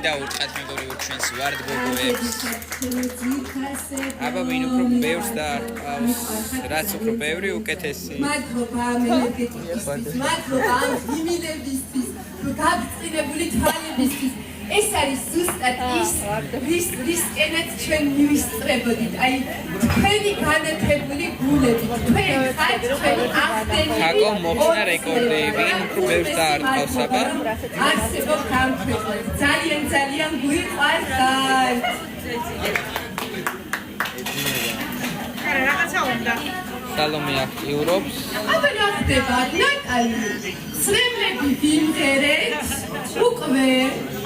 და ურყათ მეგორი ჩვენს ვარდ გოგოებს. აბა ვინ უფრო ბევრს და რაც უფრო ბევრი უკეთესი. მადლობა მენეგეტისთვის, მადლობა იმილებისთვის, გაგწინებული თვალებისთვის. ეს არის ზუსტად ის რისკენაც ჩვენ მივისწრებოდით. აი თქვენი განათებული გულები, თქვენ ხართ ჩვენი ახდენი. ხაკო მოხსნა რეკორდი, ვინ უფრო ბევრს დაარტყავს აბა? არსებობ გამქვეყნად. ძალიან გვიყვართ. რაღაცა უნდა. სალომე აქტიურობს. აბა რა ხდება, ნატალი? სრემლები ვიმღერეთ, უკვე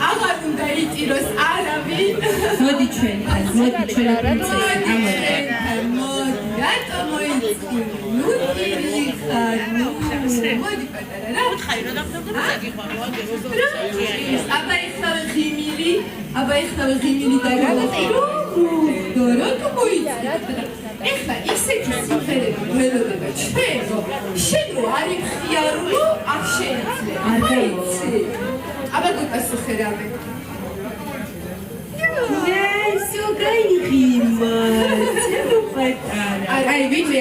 აღარ უნდა იტიროს არავინ. მოდი ჩვენ პრინცესი, მოდი, რატო მოიწინ? ნუ ტირი ხარ, მოდი პატარა რა. ხაი რა დაგდაბა გიყვარო, აბა ეხლა ღიმილი დაგალატირო. დოროტო მოიწინ. ეხლა ისეთი სიმღერები ველოდება ჩვენ, შენ რო არ იხიარო, არ შეიძლება. არ გაიცი. აბა გიპასუხე რამე. სულ გაიგიმ. ცემო პატარა. აი ვინმე